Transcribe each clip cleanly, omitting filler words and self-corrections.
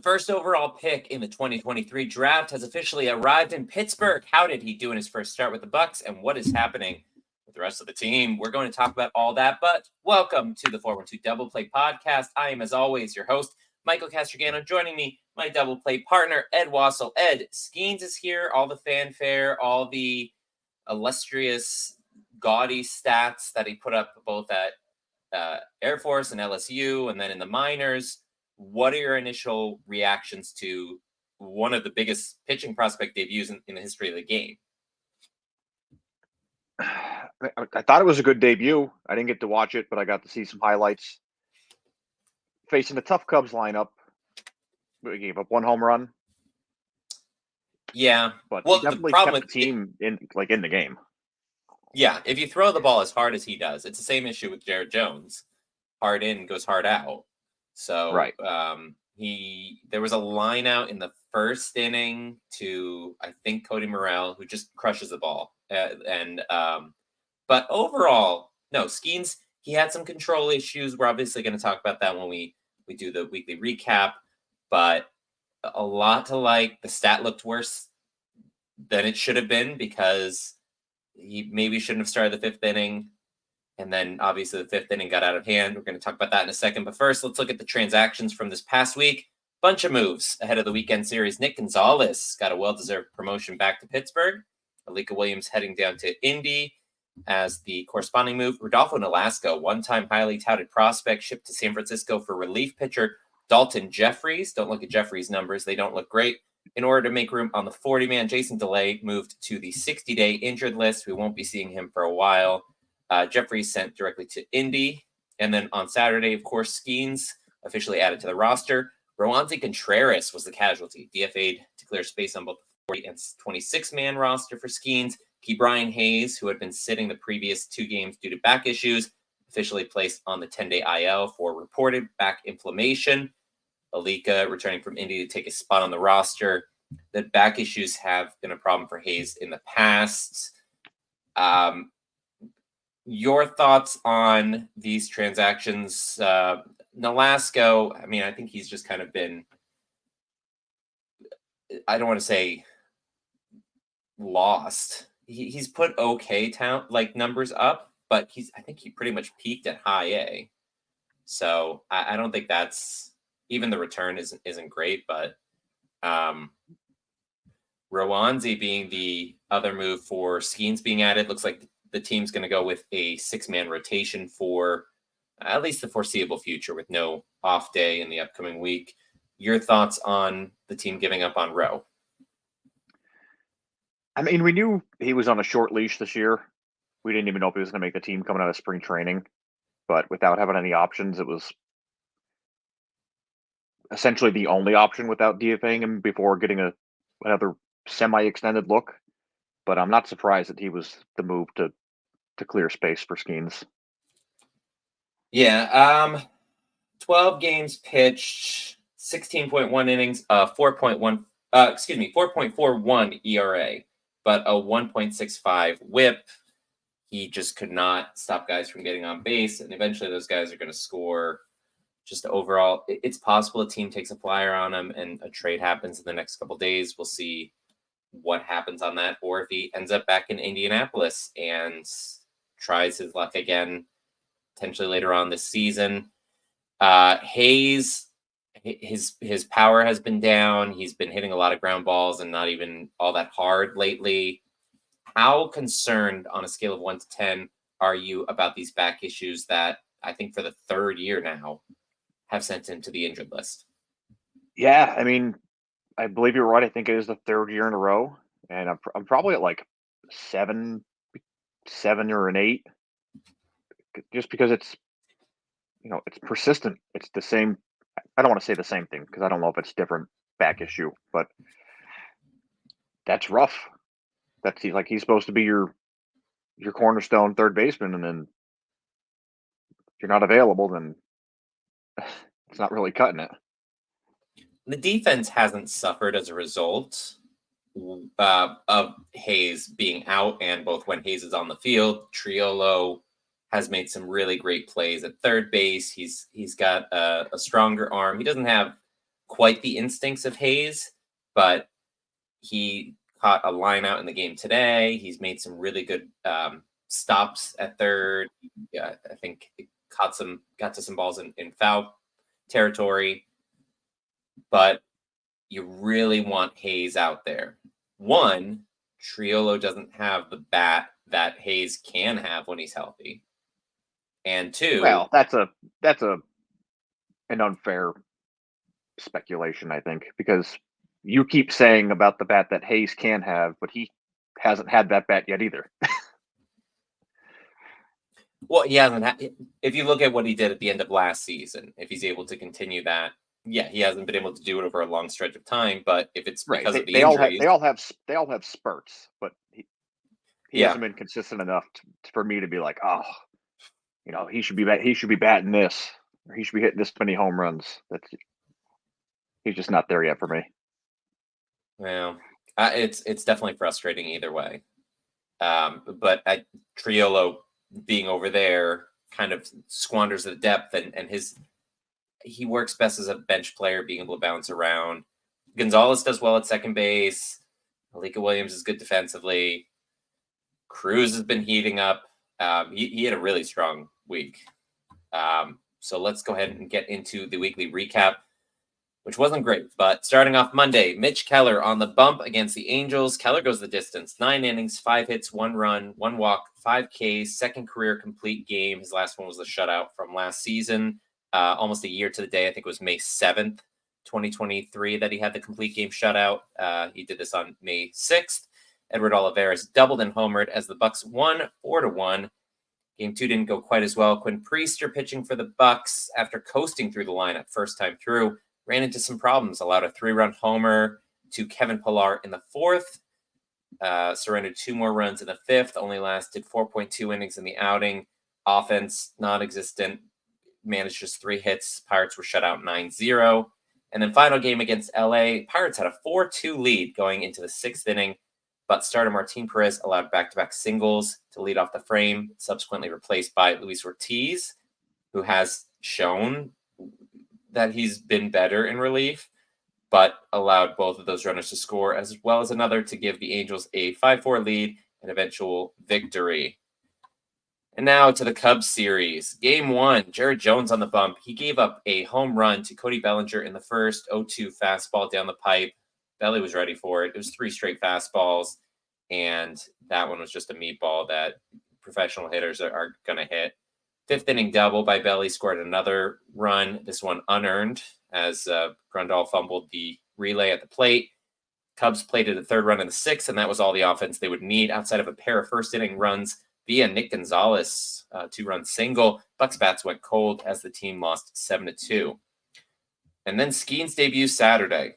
first overall pick in the 2023 draft has officially arrived in Pittsburgh. How did he do in his first start with the Bucks, and what is happening with the rest of the team? We're going to talk about all that, but welcome to the 412 Double Play Podcast. I am, as always, your host, Michael Castrogano. Joining me, my Double Play partner, Ed Wassel. Ed, Skenes is here, all the fanfare, all the illustrious, gaudy stats that he put up both at Air Force and LSU and then in the minors. What are your initial reactions to one of the biggest pitching prospect debuts in the history of the game? I thought it was a good debut. I didn't get to watch it, but I got to see some highlights. Facing a tough Cubs lineup, we gave up one home run. Yeah, but he definitely kept the team in the game. Yeah, if you throw the ball as hard as he does, it's the same issue with Jared Jones. Hard in goes hard out. So right. There was a line out in the first inning to, I think, Cody Morrell, who just crushes the ball. But overall, no, Skenes, he had some control issues. We're obviously going to talk about that when we do the weekly recap. But a lot to like. The stat looked worse than it should have been because he maybe shouldn't have started the fifth inning. And then, obviously, the fifth inning got out of hand. We're going to talk about that in a second. But first, let's look at the transactions from this past week. Bunch of moves ahead of the weekend series. Nick Gonzalez got a well-deserved promotion back to Pittsburgh. Alika Williams heading down to Indy as the corresponding move. Rodolfo Nolasco, one-time highly touted prospect, shipped to San Francisco for relief pitcher Dalton Jeffries. Don't look at Jeffries' numbers. They don't look great. In order to make room on the 40-man, Jason DeLay moved to the 60-day injured list. We won't be seeing him for a while. Jeffries sent directly to Indy. And then on Saturday, of course, Skenes officially added to the roster. Roansy Contreras was the casualty. DFA'd to clear space on both the 40 and 26-man roster for Skenes. Brian Hayes, who had been sitting the previous two games due to back issues, officially placed on the 10-day IL for reported back inflammation. Alika returning from Indy to take a spot on the roster. The back issues have been a problem for Hayes in the past. Your thoughts on these transactions? Nolasco, I mean, I think he's just kind of been, I don't want to say lost. He's put okay numbers up, but I think he pretty much peaked at high A. So I don't think that's, even the return isn't great, but Roansy being the other move for Skenes being added, looks like the team's going to go with a 6-man rotation for at least the foreseeable future with no off day in the upcoming week. Your thoughts on the team giving up on Rowe? I mean, we knew he was on a short leash this year. We didn't even know if he was going to make the team coming out of spring training. But without having any options, it was essentially the only option without DFAing him before getting another semi-extended look. But I'm not surprised that he was the move to clear space for Skenes. Yeah, 12 games pitched, 16.1 innings, 4.41 ERA, but a 1.65 WHIP. He just could not stop guys from getting on base, and eventually those guys are going to score. Just overall, it's possible a team takes a flyer on him and a trade happens in the next couple days. We'll see what happens on that, or if he ends up back in Indianapolis and tries his luck again, potentially later on this season. Hayes, his power has been down. He's been hitting a lot of ground balls and not even all that hard lately. How concerned on a scale of 1 to 10 are you about these back issues that I think for the third year now have sent him to the injured list? Yeah, I mean, I believe you're right. I think it is the third year in a row, and I'm probably at like 7 or an 8, just because it's persistent. It's the same. I don't want to say the same thing because I don't know if it's different back issue, but that's rough. He's supposed to be your cornerstone third baseman, and then if you're not available, then it's not really cutting it. The defense hasn't suffered as a result of Hayes being out, and both when Hayes is on the field, Triolo has made some really great plays at third base. He's got a stronger arm. He doesn't have quite the instincts of Hayes, but he caught a line out in the game today. He's made some really good stops at third. Yeah, I think he got to some balls in foul territory, but you really want Hayes out there. One, Triolo doesn't have the bat that Hayes can have when he's healthy. And two, Well, that's an unfair speculation, I think, because you keep saying about the bat that Hayes can have, but he hasn't had that bat yet either. well, he hasn't had, if you look at what he did at the end of last season, if he's able to continue that, yeah, he hasn't been able to do it over a long stretch of time, but if it's Right. because They, of the they all have injuries, they all have spurts, but he yeah, hasn't been consistent enough for me to be like, oh, he should be batting this, or he should be hitting this many home runs. That's He's just not there yet for me. well, it's definitely frustrating either way. But Triolo being over there kind of squanders the depth, and he works best as a bench player, being able to bounce around. Gonzalez does well at second base. Alika Williams is good defensively. Cruz has been heating up. He had a really strong week. So let's go ahead and get into the weekly recap, which wasn't great. But starting off Monday, Mitch Keller on the bump against the Angels. Keller goes the distance. 9 innings, 5 hits, 1 run, 1 walk, 5 Ks, second career complete game. His last one was the shutout from last season. Almost a year to the day. I think it was May 7th, 2023, that he had the complete game shutout. He did this on May 6th. Edward Olivares doubled and homered as the Bucks won 4-1. Game 2 didn't go quite as well. Quinn Priester pitching for the Bucks after coasting through the lineup first time through. Ran into some problems, allowed a 3-run homer to Kevin Pillar in the 4th, surrendered 2 more runs in the 5th, only lasted 4.2 innings in the outing. Offense non-existent, managed just 3 hits. Pirates were shut out 9-0. And then final game against LA, Pirates had a 4-2 lead going into the 6th inning, but starter Martin Perez allowed back-to-back singles to lead off the frame, subsequently replaced by Luis Ortiz, who has shown that he's been better in relief, but allowed both of those runners to score, as well as another to give the Angels a 5-4 lead and eventual victory. And now to the Cubs series. Game 1, Jared Jones on the bump. He gave up a home run to Cody Bellinger in the first 0-2 fastball down the pipe. Belly was ready for it. It was 3 straight fastballs, and that one was just a meatball that professional hitters are going to hit. 5th inning double by Belly scored another run, this one unearned, as Grandal fumbled the relay at the plate. Cubs plated a 3rd run in the 6th, and that was all the offense they would need outside of a pair of first inning runs via Nick Gonzalez, 2-run single. Bucks bats went cold as the team lost 7-2. And then Skenes' debut Saturday.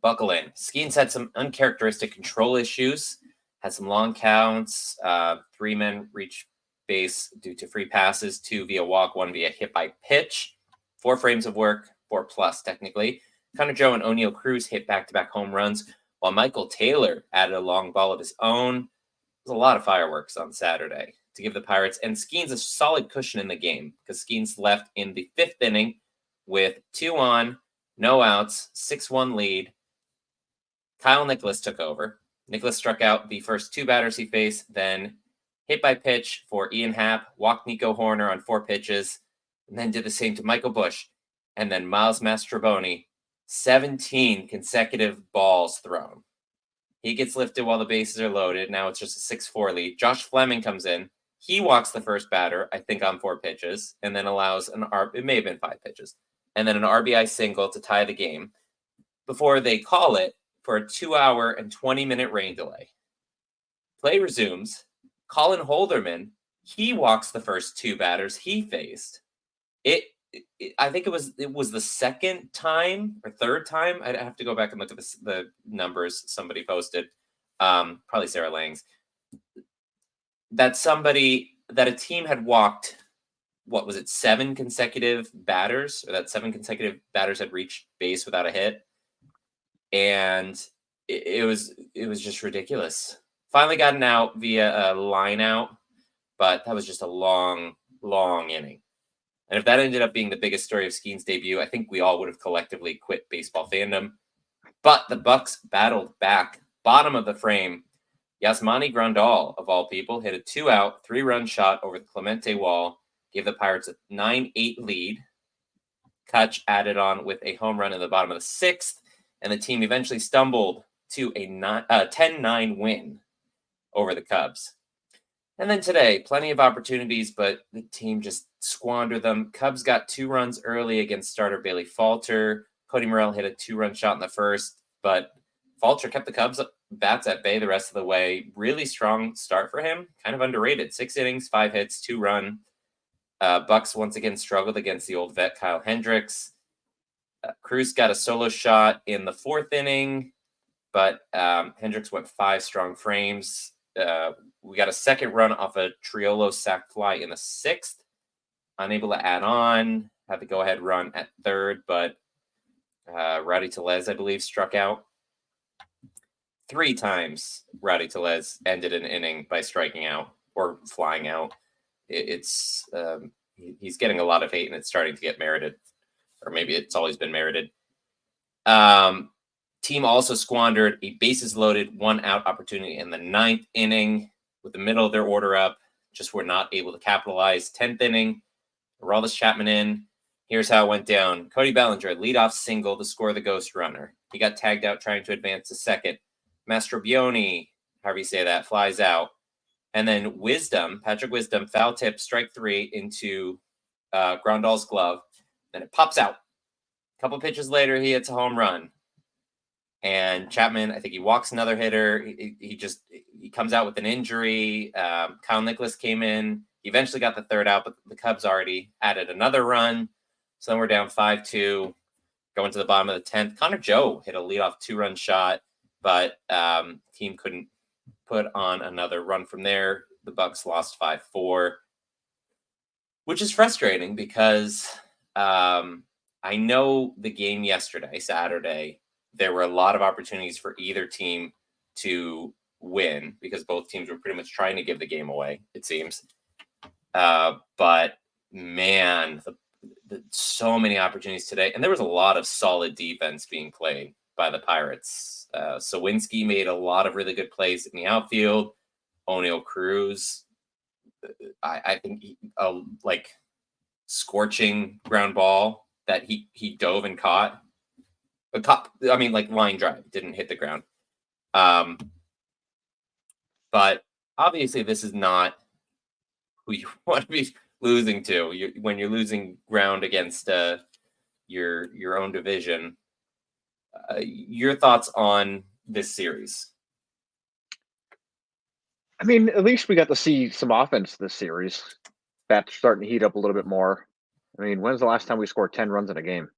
Buckle in. Skenes had some uncharacteristic control issues, had some long counts. 3 men reached base due to free passes, 2 via walk, 1 via hit by pitch. 4 frames of work, 4+ technically. Connor Joe and O'Neill Cruz hit back-to-back home runs, while Michael Taylor added a long ball of his own. There's a lot of fireworks on Saturday to give the Pirates and Skenes a solid cushion in the game, because Skenes left in the 5th inning with 2 on, no outs, 6-1 lead. Kyle Nicholas took over. Nicholas struck out the first 2 batters he faced, then hit by pitch for Ian Happ, walked Nico Horner on 4 pitches, and then did the same to Michael Busch, and then Miles Mastrobuoni. 17 consecutive balls thrown. He gets lifted while the bases are loaded. Now it's just a 6-4 lead. Josh Fleming comes in. He walks the first batter, I think on 4 pitches, and then allows it may have been 5 pitches, and then an RBI single to tie the game before they call it for a 2-hour and 20-minute rain delay. Play resumes. Colin Holderman, he walks the first 2 batters he faced. I think it was the 2nd time or 3rd time. I'd have to go back and look at the numbers somebody posted. Probably Sarah Lang's. That a team had walked, what was it, 7 consecutive batters, or that 7 consecutive batters had reached base without a hit. And it was just ridiculous. Finally got an out via a line out, but that was just a long inning. And if that ended up being the biggest story of Skenes' debut, I think we all would have collectively quit baseball fandom. But the Bucks battled back. Bottom of the frame, Yasmani Grandal, of all people, hit a 2-out, 3-run shot over the Clemente wall, gave the Pirates a 9-8 lead. Kutch added on with a home run in the bottom of the 6th, and the team eventually stumbled to a 10-9 win over the Cubs. And then today, plenty of opportunities, but the team just squandered them. Cubs got 2 runs early against starter Bailey Falter. Cody Morrell hit a 2-run shot in the first, but Falter kept the Cubs bats at bay the rest of the way. Really strong start for him. Kind of underrated. 6 innings, 5 hits, 2-run. Bucks once again struggled against the old vet Kyle Hendricks. Cruz got a solo shot in the 4th inning, but Hendricks went 5 strong frames. We got a second run off a Triolo sac fly in the 6th. Unable to add on. Had the go-ahead run at 3rd, but Rowdy Tellez, I believe, struck out. 3 times Rowdy Tellez ended an inning by striking out or flying out. He's getting a lot of hate, and it's starting to get merited. Or maybe it's always been merited. Team also squandered a bases-loaded 1-out opportunity in the 9th inning with the middle of their order up. Just were not able to capitalize. 10th inning, Aroldis Chapman in. Here's how it went down. Cody Bellinger, leadoff single to score the ghost runner. He got tagged out trying to advance to second. Mastrobuoni, however you say that, flies out. And then Patrick Wisdom, foul tip, strike 3 into Grandal's glove. Then it pops out. A couple pitches later, he hits a home run. And Chapman, I think he walks another hitter. He comes out with an injury. Kyle Nicholas came in. He eventually got the 3rd out, but the Cubs already added another run. So then we're down 5-2, going to the bottom of the 10th. Connor Joe hit a leadoff 2-run shot, but team couldn't put on another run from there. The Bucks lost 5-4, which is frustrating because I know the game yesterday, Saturday, there were a lot of opportunities for either team to win because both teams were pretty much trying to give the game away, it seems. But man, so many opportunities today. And there was a lot of solid defense being played by the Pirates. Sawinski made a lot of really good plays in the outfield. O'Neal Cruz, I think like scorching ground ball that he dove and caught. Like line drive, didn't hit the ground. But obviously this is not who you want to be losing to. When you're losing ground against your own division. Your thoughts on this series? I mean, at least we got to see some offense this series. That's starting to heat up a little bit more. I mean, when's the last time we scored 10 runs in a game?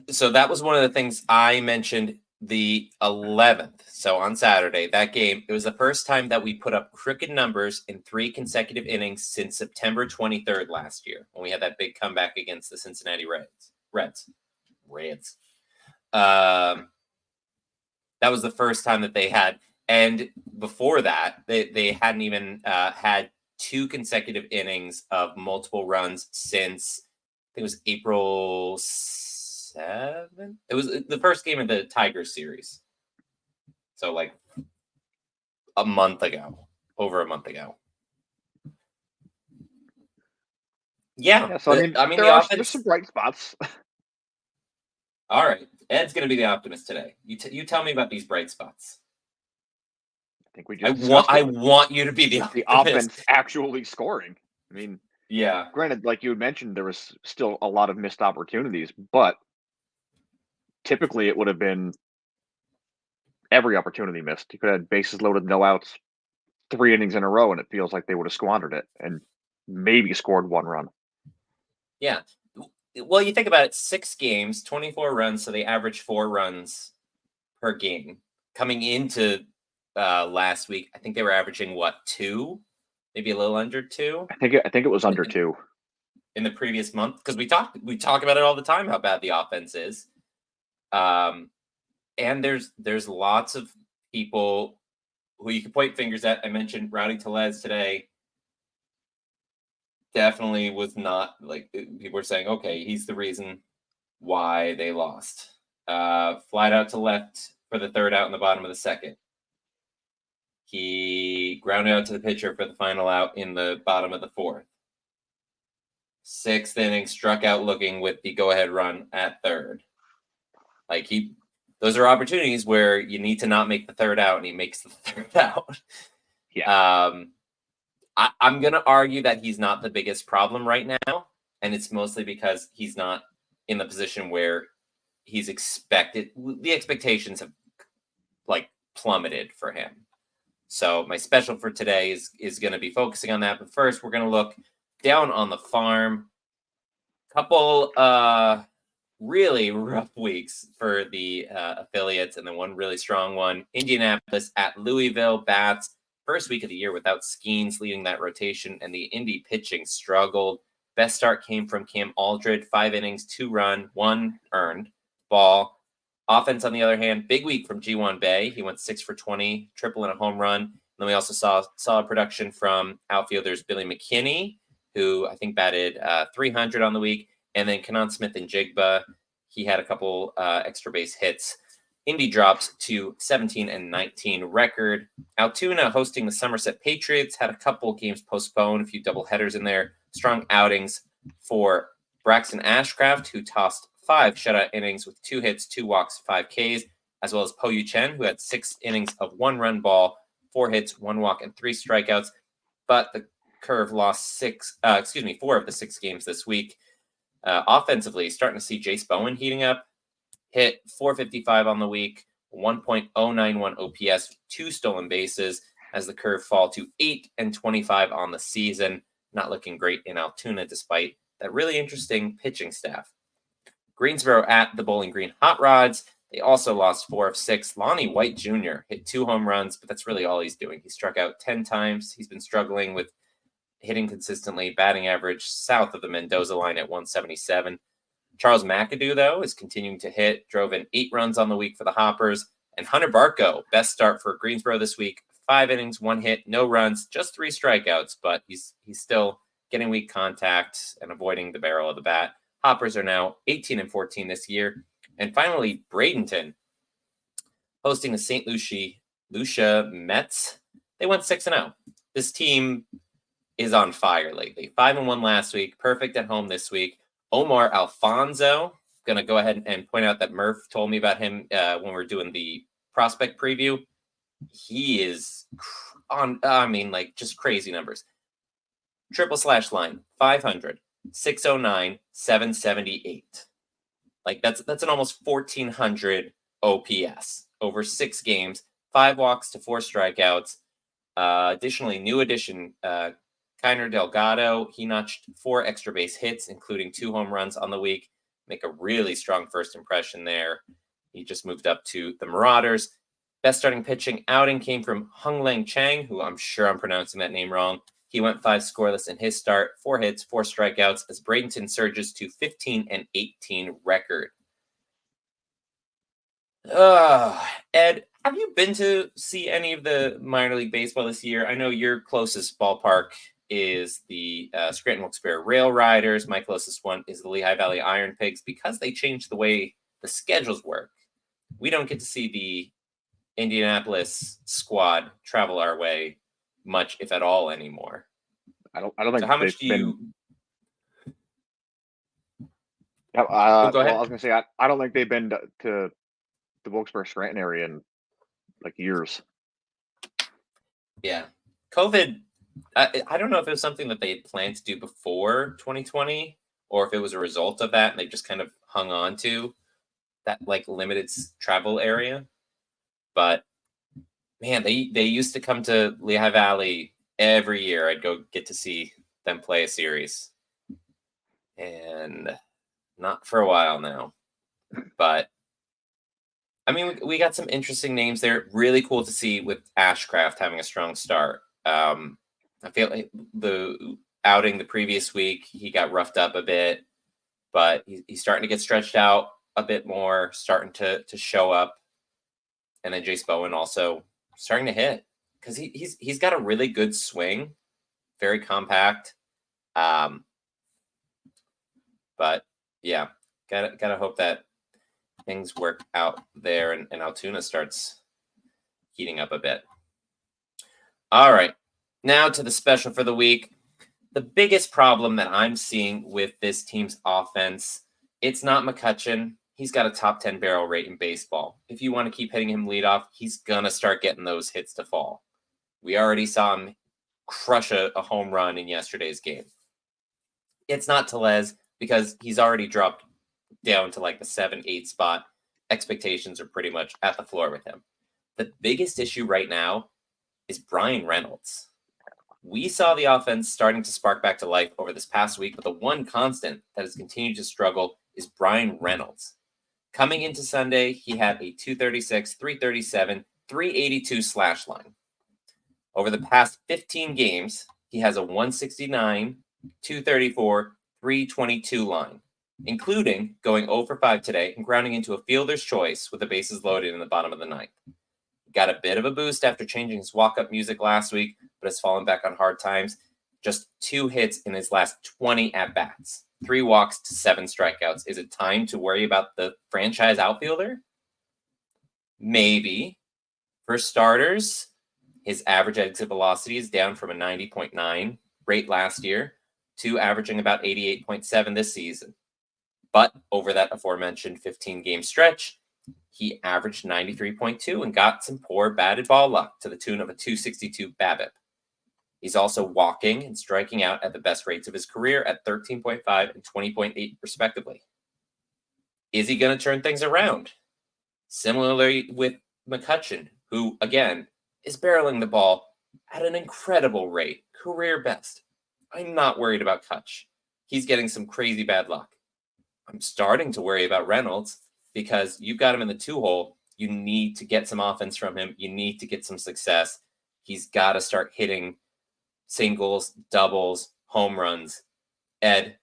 So that was one of the things I mentioned the 11th. So on Saturday, that game, it was the first time that we put up crooked numbers in 3 consecutive innings since September 23rd last year, when we had that big comeback against the Cincinnati Reds. That was the first time that they had. And before that, they hadn't even had 2 consecutive innings of multiple runs since, I think it was April 7th. It was the first game of the Tigers series. So like over a month ago. Yeah. So the offense, there's some bright spots. All right. Ed's going to be the optimist today. You tell me about these bright spots. I think we just I want you to be the optimist. The offense actually scoring. I mean, yeah. Granted, like you had mentioned, there was still a lot of missed opportunities, but typically it would have been every opportunity missed. You could have had bases loaded, no outs, 3 innings in a row, and it feels like they would have squandered it and maybe scored 1 run. Yeah. Well, you think about it, 6 games, 24 runs, so they average 4 runs per game. Coming into last week, I think they were averaging 2? Maybe a little under 2? I think it was under 2 in the previous month, because we talk about it all the time how bad the offense is. And there's lots of people who you can point fingers at. I mentioned Rowdy Tellez today. definitely was not like people were saying, okay, he's the reason why they lost. Flied out to left for the third out in the bottom of the second. He grounded out to the pitcher for the final out in the bottom of the fourth. Sixth inning, struck out looking with the go-ahead run at third. Like those are opportunities where you need to not make the third out, and he makes the third out. Yeah. I'm gonna argue that he's not the biggest problem right now, and it's mostly because he's not in the position where he's expected. The expectations have like plummeted for him. So my special for today is going to be focusing on that. But first, we're going to look down on the farm. Couple really rough weeks for the affiliates, and then one really strong one. Indianapolis at Louisville bats. First week of the year without Skenes leading that rotation, and the Indy pitching struggled. Best start came from Cam Aldred, 5 innings, 2 run, 1 earned ball. Offense, on the other hand, big week from G1 Bay. He went 6 for 20, triple and a home run. And then we also saw solid production from outfielders Billy McKinney, who I think batted 300 on the week, and then Kenan Smith and Jigba. He had a couple extra base hits. Indy drops to 17 and 19 record. Altoona hosting the Somerset Patriots had a couple games postponed, a few double headers in there. Strong outings for Braxton Ashcraft, who tossed 5 shutout innings with 2 hits, 2 walks, 5 Ks, as well as Po Yu Chen, who had 6 innings of 1 run ball, 4 hits, 1 walk, and 3 strikeouts. But the Curve lost 4 of the 6 games this week. Offensively, starting to see Jace Bowen heating up. Hit 455 on the week, 1.091 OPS, 2 stolen bases, as the Curve fall to 8 and 25 on the season. Not looking great in Altoona, despite that really interesting pitching staff. Greensboro at the Bowling Green Hot Rods. They also lost 4 of 6. Lonnie White Jr. hit 2 home runs, but that's really all he's doing. He struck out 10 times. He's been struggling with hitting consistently, batting average south of the Mendoza line at 177. Charles McAdoo, though, is continuing to hit, drove in 8 runs on the week for the Hoppers. And Hunter Barco, best start for Greensboro this week, 5 innings, 1 hit, no runs, just 3 strikeouts, but he's still getting weak contact and avoiding the barrel of the bat. Hoppers are now 18 and 14 this year. And finally, Bradenton hosting the St. Lucia Mets. They went 6-0. This team is on fire lately. 5-1 last week, perfect at home this week. Omar Alfonso, going to go ahead and point out that Murph told me about him when we were doing the prospect preview. He is just crazy numbers. Triple slash line, 500, 609, 778. Like that's an almost 1,400 OPS over 6 games, 5 walks to 4 strikeouts. Additionally, new addition, Kiner Delgado, he notched 4 extra base hits, including 2 home runs on the week. Make a really strong first impression there. He just moved up to the Marauders. Best starting pitching outing came from Hung Lang Chang, who I'm sure I'm pronouncing that name wrong. He went 5 scoreless in his start, 4 hits, 4 strikeouts, as Bradenton surges to 15 and 18 record. Ed, have you been to see any of the minor league baseball this year? I know your closest ballpark is the Scranton Wilkes-Barre Rail Riders. My closest one is the Lehigh Valley Iron Pigs. Because they changed the way the schedules work, we don't get to see the Indianapolis squad travel our way much, if at all, anymore. I don't think So how much do you? Yeah, Go ahead. I was gonna say I don't think they've been to the Wilkes-Barre Scranton area in like years. Yeah, COVID. I don't know if it was something that they had planned to do before 2020, or if it was a result of that, and they just kind of hung on to that like limited travel area. But man, they used to come to Lehigh Valley every year. I'd go get to see them play a series, and not for a while now. But I mean, we got some interesting names there. Really cool to see with Ashcraft having a strong start. I feel like the outing the previous week, he got roughed up a bit, but he's starting to get stretched out a bit more, starting to show up. And then Jace Bowen also starting to hit because he's got a really good swing, very compact. Um, but yeah, gotta hope that things work out there and Altoona starts heating up a bit. All right, now to the special for the week. The biggest problem that I'm seeing with this team's offense, it's not McCutcheon. He's got a top 10 barrel rate in baseball. If you want to keep hitting him leadoff, he's going to start getting those hits to fall. We already saw him crush a home run in yesterday's game. It's not Tellez because he's already dropped down to like the 7-8 spot. Expectations are pretty much at the floor with him. The biggest issue right now is Brian Reynolds. We saw the offense starting to spark back to life over this past week, but the one constant that has continued to struggle is Brian Reynolds. Coming into Sunday, he had a 236, 337, 382 slash line. Over the past 15 games, he has a 169, 234, 322 line, including going 0 for 5 today and grounding into a fielder's choice with the bases loaded in the bottom of the ninth. Got a bit of a boost after changing his walk-up music last week, but has fallen back on hard times. Just 2 hits in his last 20 at-bats. 3 walks to 7 strikeouts. Is it time to worry about the franchise outfielder? Maybe. For starters, his average exit velocity is down from a 90.9 rate last year to averaging about 88.7 this season. But over that aforementioned 15-game stretch, he averaged 93.2 and got some poor batted ball luck to the tune of a 262 BABIP. He's also walking and striking out at the best rates of his career at 13.5 and 20.8 respectively. Is he going to turn things around? Similarly with McCutcheon, who, again, is barreling the ball at an incredible rate, career best. I'm not worried about Kutch. He's getting some crazy bad luck. I'm starting to worry about Reynolds because you've got him in the 2-hole. You need to get some offense from him. You need to get some success. He's got to start hitting singles, doubles, home runs. Ed,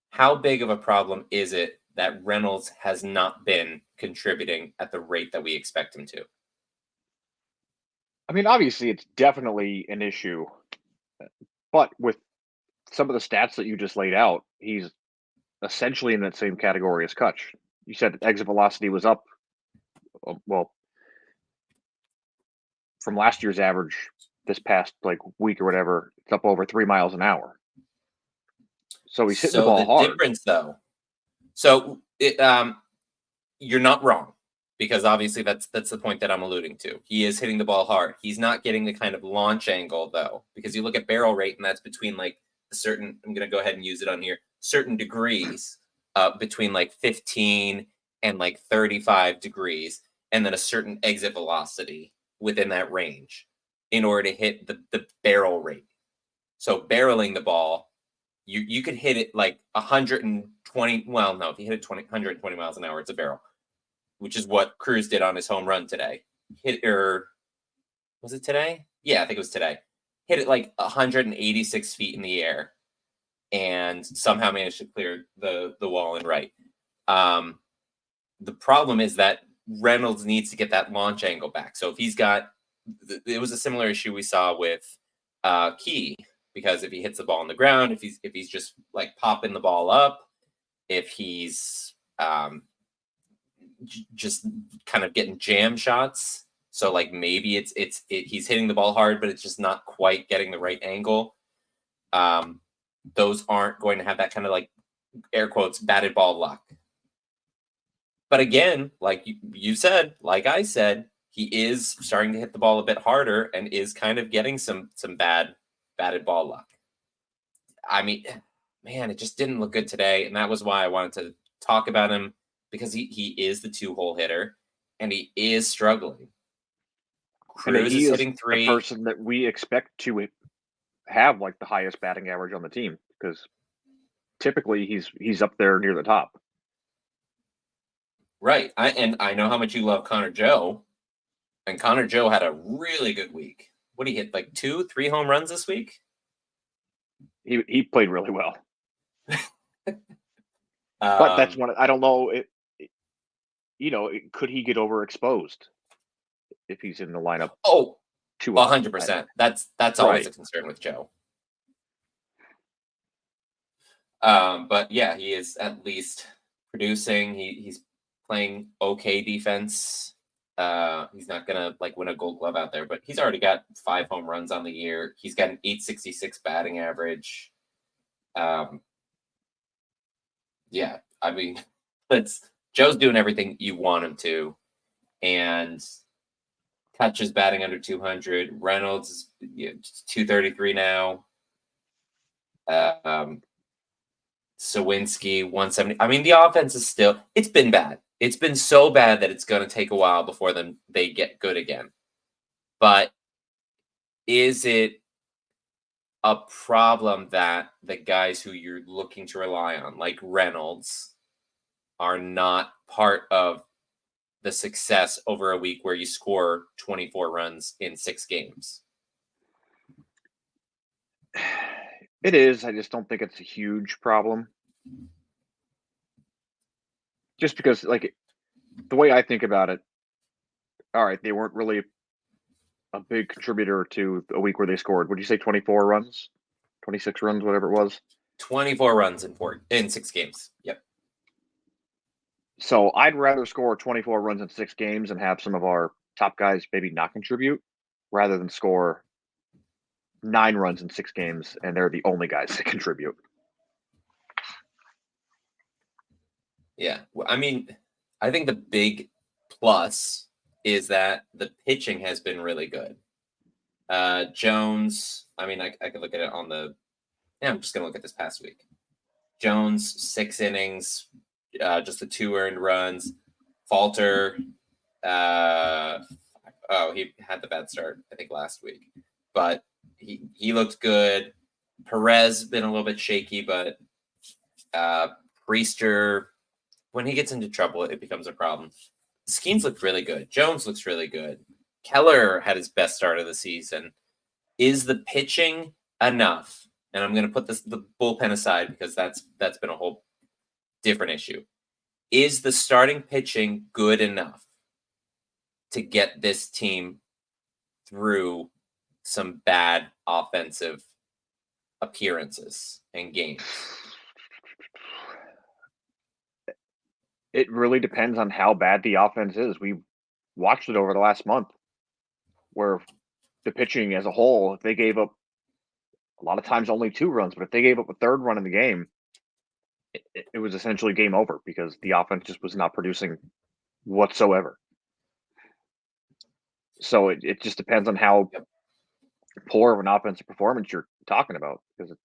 how big of a problem is it that Reynolds has not been contributing at the rate that we expect him to? I mean, obviously, it's definitely an issue, but with some of the stats that you just laid out, he's essentially in that same category as Kutch. You said exit velocity was up, well, from last year's average this past like week or whatever. It's up over 3 miles an hour. So he's hitting the So ball the hard. difference, though, you're not wrong because obviously that's the point that I'm alluding to. He is hitting the ball hard. He's not getting the kind of launch angle though, because you look at barrel rate and that's between like a certain. I'm going to go ahead and use it on here. Certain degrees, between like 15 and like 35 degrees, and then a certain exit velocity within that range in order to hit the barrel rate. So barreling the ball, you could hit it like 120. Well, no, if you hit it 120 miles an hour, it's a barrel, which is what Cruz did on his home run today. Was it today? Yeah, I think it was today. Hit it like 186 feet in the air and somehow managed to clear the wall and right. The problem is that Reynolds needs to get that launch angle back. So if he's got, it was a similar issue we saw with Key, because if he hits the ball on the ground, if he's just like popping the ball up, if he's just kind of getting jam shots, so like maybe he's hitting the ball hard, but it's just not quite getting the right angle. Those aren't going to have that kind of like air quotes batted ball luck. But again, like you said, like I said, he is starting to hit the ball a bit harder and is kind of getting some batted ball luck. I mean, man, it just didn't look good today, and that was why I wanted to talk about him, because he is the 2-hole hitter and he is struggling. And Cruz he is is hitting the 3. person that we expect to have like the highest batting average on the team because typically he's up there near the top. Right. I know how much you love Connor Joe, and Connor Joe had a really good week. What did he hit, like 2-3 home runs this week? He played really well. But that's one I don't know. Could he get overexposed if he's in the lineup Oh, too often? 100%. That's always Right. a concern with Joe. But yeah, he is at least producing. He's playing okay defense. He's not gonna like win a Gold Glove out there, but he's already got 5 home runs on the year. He's got an 866 batting average. Um, yeah, I mean, it's Joe's doing everything you want him to, and touches batting under 200. Reynolds is 233 now. Um, Sawinski 170. I mean, the offense is still it's been bad. It's been so bad that it's going to take a while before they get good again. But is it a problem that the guys who you're looking to rely on, like Reynolds, are not part of the success over a week where you score 24 runs in 6 games? It is. I just don't think it's a huge problem. Just because, like, the way I think about it, all right, they weren't really a big contributor to a week where they scored. Would you say 24 runs, 26 runs, whatever it was? 24 runs in 6 games. Yep. So I'd rather score 24 runs in 6 games and have some of our top guys maybe not contribute, rather than score 9 runs in 6 games and they're the only guys that contribute. Yeah. Well, I mean, I think the big plus is that the pitching has been really good. Jones, I mean, I could look at it on the. Yeah, I'm just gonna look at this past week. Jones 6 innings, just the 2 earned runs. Falter, uh, oh, he had the bad start I think last week, but he looked good. Perez been a little bit shaky, but uh, Priester, when he gets into trouble, it becomes a problem. Skenes looked really good. Jones looks really good. Keller had his best start of the season. Is the pitching enough? And I'm going to put the bullpen aside because that's been a whole different issue. Is the starting pitching good enough to get this team through some bad offensive appearances and games? It really depends on how bad the offense is. We watched it over the last month where the pitching as a whole, if they gave up a lot of times only 2 runs, but if they gave up a third run in the game, it was essentially game over because the offense just was not producing whatsoever. So it just depends on how Yep. poor of an offensive performance you're talking about. Because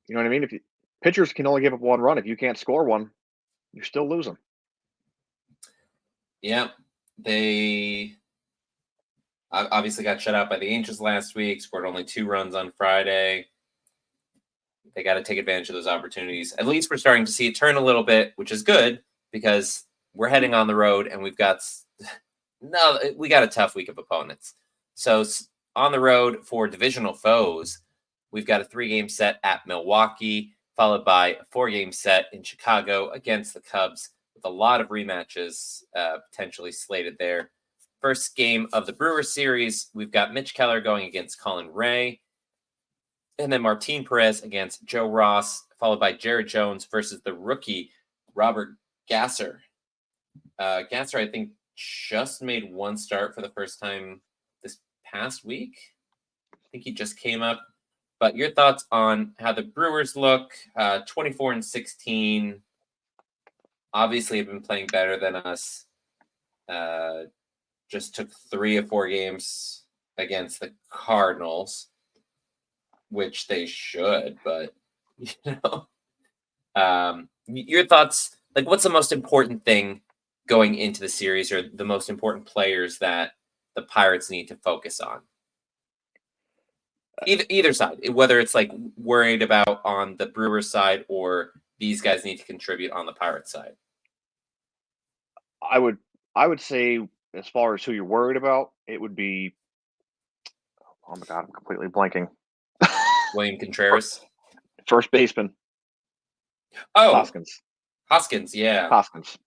you know what I mean? If pitchers can only give up 1 run, if you can't score one, you're still losing. Yeah. They obviously got shut out by the Angels last week, scored only 2 runs on Friday. They got to take advantage of those opportunities. At least we're starting to see it turn a little bit, which is good because we're heading on the road and we got a tough week of opponents. So on the road for divisional foes, we've got a 3-game set at Milwaukee, followed by a 4-game set in Chicago against the Cubs, with a lot of rematches potentially slated there. First game of the Brewers series, we've got Mitch Keller going against Colin Ray. And then Martin Perez against Joe Ross, followed by Jared Jones versus the rookie Robert Gasser. Gasser, I think, just made one start for the first time this past week. I think he just came up. But your thoughts on how the Brewers look? 24-16. Obviously, have been playing better than us. Just took 3 of 4 games against the Cardinals, which they should, but you know. Your thoughts, like what's the most important thing going into the series, or the most important players that the Pirates need to focus on? Either side, whether it's like worried about on the Brewers side or these guys need to contribute on the Pirates side. I would I would say as far as who you're worried about, it would be oh my god, I'm completely blanking. William Contreras. First baseman, Oh, Hoskins. Hoskins, yeah. Hoskins.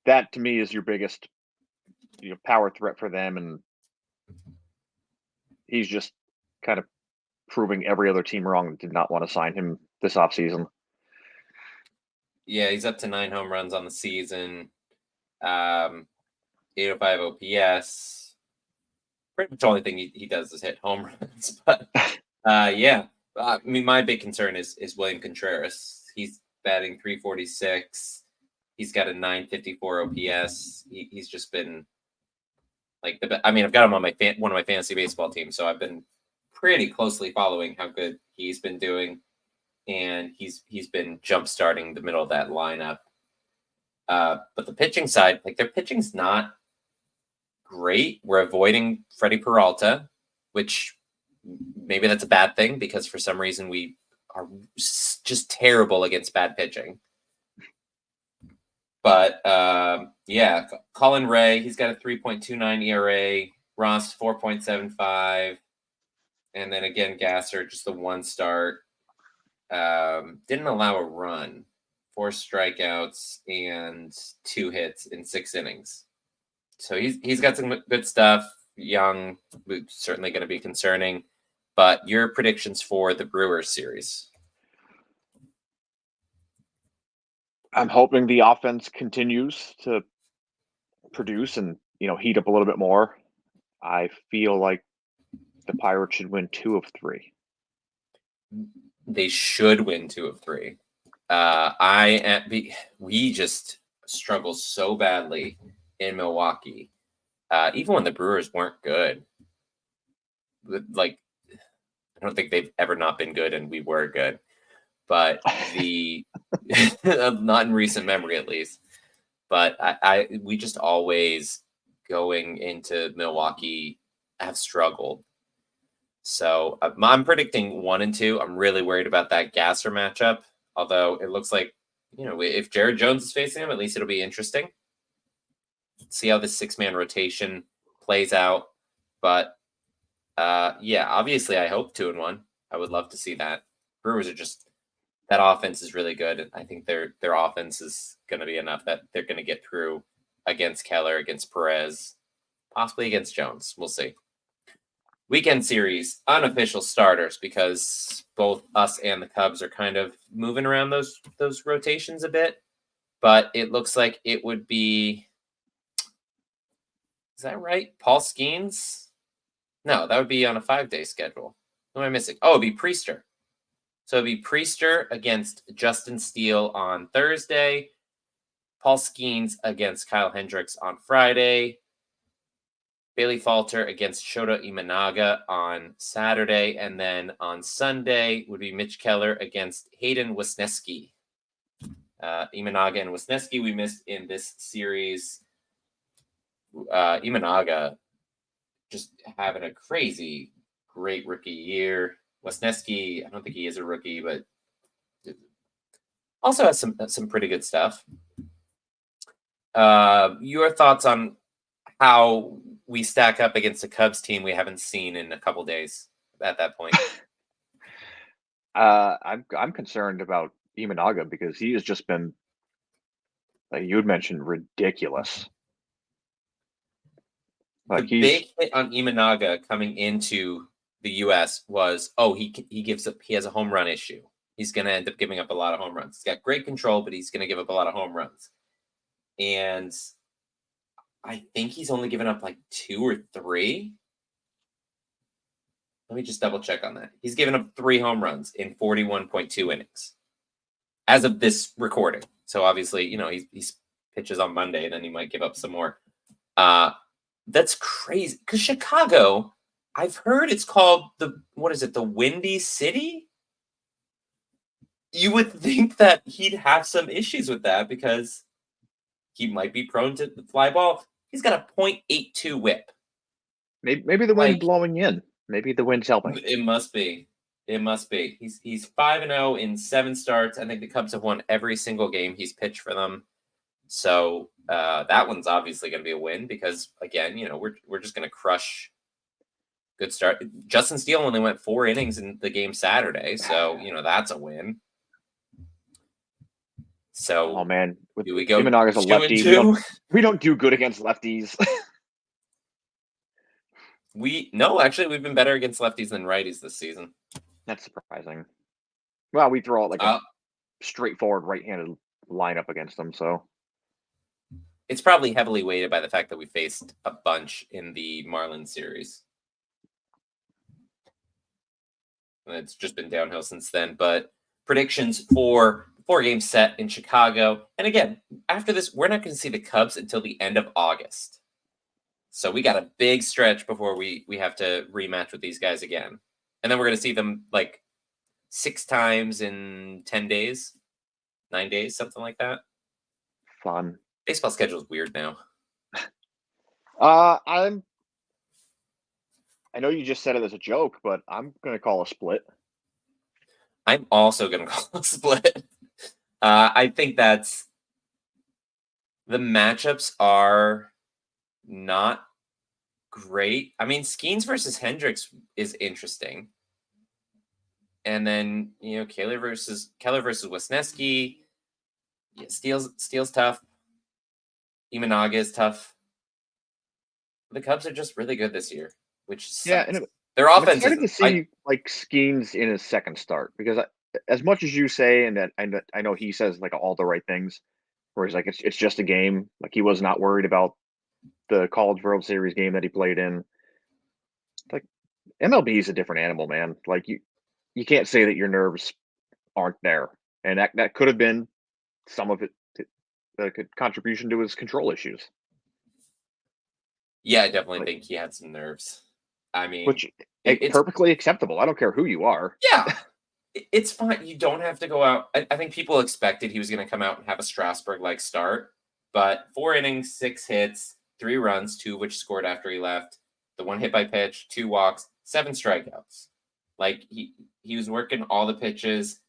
That to me is your biggest power threat for them, and he's just kind of proving every other team wrong that did not want to sign him this offseason. Yeah, he's up to 9 home runs on the season. 805 OPS. Pretty much the only thing he does is hit home runs. But yeah, I mean, my big concern is William Contreras. He's batting 346. He's got a 954 OPS. He's just been like I mean, I've got him on one of my fantasy baseball teams, so I've been pretty closely following how good he's been doing, and he's been jump starting the middle of that lineup. But the pitching side, like their pitching's not great. We're avoiding Freddie Peralta, which maybe that's a bad thing because for some reason we are just terrible against bad pitching. But yeah, Colin Ray, he's got a 3.29 ERA, Ross 4.75, and then again Gasser, just the one start. Didn't allow a run, 4 strikeouts, and 2 hits in 6 innings. So he's got some good stuff. Young, certainly going to be concerning. But your predictions for the Brewers series? I'm hoping the offense continues to produce and heat up a little bit more. I feel like the Pirates should win 2 of 3. They should win 2 of 3. We just struggle so badly in Milwaukee, even when the Brewers weren't good. Like, I don't think they've ever not been good, and we were good. But not in recent memory, at least. But we just always going into Milwaukee have struggled. So I'm predicting 1 and 2. I'm really worried about that Gasser matchup. Although it looks like, if Jared Jones is facing him, at least it'll be interesting. See how this 6-man rotation plays out. But yeah, obviously I hope 2 and 1. I would love to see that. Brewers are just, that offense is really good. And I think their offense is going to be enough that they're going to get through against Keller, against Perez, possibly against Jones. We'll see. Weekend series, unofficial starters, because both us and the Cubs are kind of moving around those rotations a bit. But it looks like it would be, is that right? Paul Skenes? No, that would be on a 5-day schedule. What am I missing? Oh, it'd be Priester. So it'd be Priester against Justin Steele on Thursday, Paul Skenes against Kyle Hendricks on Friday, Bailey Falter against Shota Imanaga on Saturday, and then on Sunday would be Mitch Keller against Hayden Wesneski. Imanaga and Wesneski we missed in this series. Imanaga just having a crazy, great rookie year. Wesneski, I don't think he is a rookie, but also has some pretty good stuff. Your thoughts on how we stack up against a Cubs team we haven't seen in a couple days at that point? I'm concerned about Imanaga because he has just been, like you had mentioned, ridiculous. The big hit on Imanaga coming into the U.S. was, he has a home run issue. He's going to end up giving up a lot of home runs. He's got great control, but he's going to give up a lot of home runs. And I think he's only given up like 2 or 3. Let me just double check on that. He's given up 3 home runs in 41.2 innings as of this recording. So obviously, he pitches on Monday, and then he might give up some more. That's crazy because Chicago, I've heard it's called the Windy City? You would think that he'd have some issues with that because he might be prone to the fly ball. He's got a .82 whip. Maybe the wind's blowing in. Maybe the wind's helping. It must be. He's 5-0 in 7 starts. I think the Cubs have won every single game he's pitched for them. So that one's obviously going to be a win because, again, we're just going to crush. Good start. Justin Steele only went 4 innings in the game Saturday, so that's a win. So, oh man, do we go Imanaga's a lefty? We don't do good against lefties. Actually, we've been better against lefties than righties this season. That's surprising. Well, we throw out like a Uh, straightforward right-handed lineup against them, so it's probably heavily weighted by the fact that we faced a bunch in the Marlins series. And it's just been downhill since then. But predictions for 4-game set in Chicago. And again, after this, we're not going to see the Cubs until the end of August. So we got a big stretch before we have to rematch with these guys again. And then we're going to see them like 6 times in 10 days, 9 days, something like that. fun. Baseball schedule is weird now. I know you just said it as a joke, but I'm gonna call a split. I'm also going to call a split. I think that's the matchups are not great. I mean, Skenes versus Hendricks is interesting. And then, Keller versus Wisniewski. Yeah, Steele's tough. Imanaga is tough. The Cubs are just really good this year, which Yeah, sucks. and Their I'm offense excited to isn't. I see like Skeens in his second start because as much as you say, and that I know he says like all the right things, where he's like it's just a game. Like he was not worried about the College World Series game that he played in. Like MLB is a different animal, man. Like you can't say that your nerves aren't there, and that could have been some of it. The contribution to his control issues, Yeah, I definitely like think he had some nerves. I mean, which it's perfectly acceptable. I don't care who you are. yeah, it's fine. You don't have to go out. I think people expected he was going to come out and have a Strasburg-like start, but 4 innings, 6 hits, 3 runs, 2 of which scored after he left. The 1 hit by pitch, 2 walks, 7 strikeouts. Like he was working all the pitches.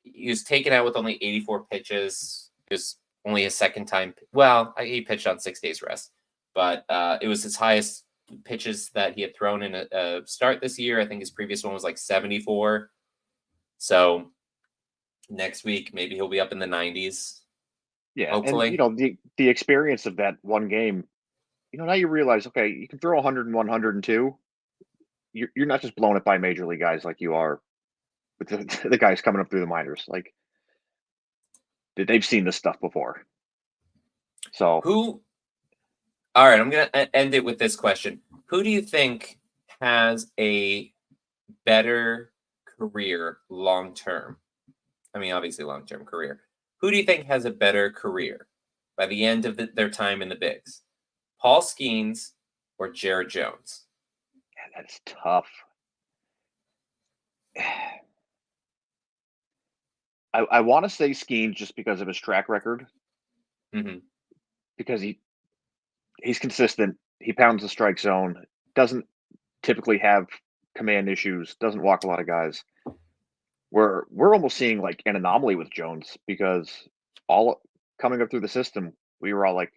He was taken out with only 84 pitches. It was only his second time. Well, he pitched on 6 days rest, but it was his highest pitches that he had thrown in a start this year. I think his previous one was like 74. So next week, maybe he'll be up in the 90s, Yeah, and hopefully. the experience of that one game, now you realize, okay, you can throw 100 and 102. You're not just blowing it by major league guys like you are with the guys coming up through the minors. Like they've seen this stuff before. So Who? All right, I'm going to end it with this question. Who do you think has a better career long term? I mean, obviously, long term career. Who do you think has a better career by the end of their time in the bigs? Paul Skenes or Jared Jones? man, that's tough. I want to say Skeen just because of his track record, Mm-hmm. because he's consistent. He pounds the strike zone. Doesn't typically have command issues. Doesn't walk a lot of guys. We're almost seeing like an anomaly with Jones because all coming up through the system, we were all like,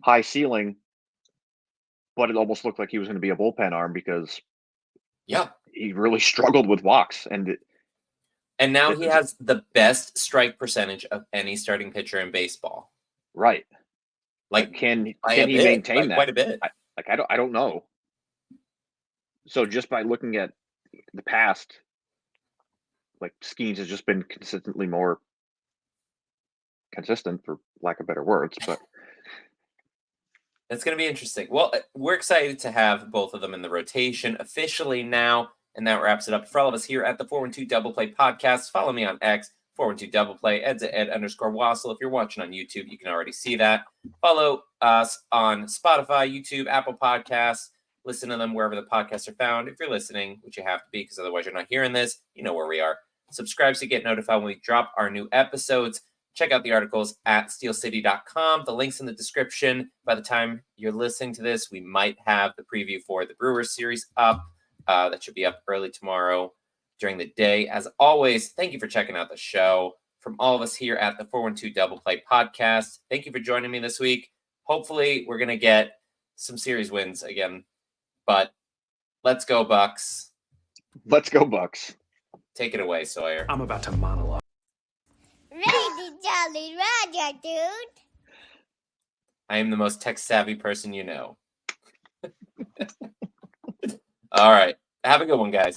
high ceiling, but it almost looked like he was going to be a bullpen arm because Yeah. he really struggled with walks. And And now he has the best strike percentage of any starting pitcher in baseball. right, Like can by can a he bit, by maintain that? quite a bit. I don't know. So just by looking at the past, like Skeens has just been consistently more consistent, for lack of better words. But That's going to be interesting. Well, we're excited to have both of them in the rotation officially now. And that wraps it up for all of us here at the 412 Double Play podcast. Follow me on X, 412 Double Play, Ed's at Ed_Wassel. If you're watching on YouTube, you can already see that. Follow us on Spotify, YouTube, Apple Podcasts. Listen to them wherever the podcasts are found. If you're listening, which you have to be because otherwise you're not hearing this, you know where we are. Subscribe so you get notified when we drop our new episodes. Check out the articles at steelcity.com. The link's in the description. By the time you're listening to this, we might have the preview for the Brewers series up. That should be up early tomorrow during the day. As always, thank you for checking out the show. From all of us here at the 412 Double Play podcast, thank you for joining me this week. Hopefully, we're going to get some series wins again. But let's go, Bucks. let's go, Bucks. Take it away, Sawyer. I'm about to monologue. Ready, Jolly Roger, dude. I am the most tech savvy person you know. All right. Have a good one, guys.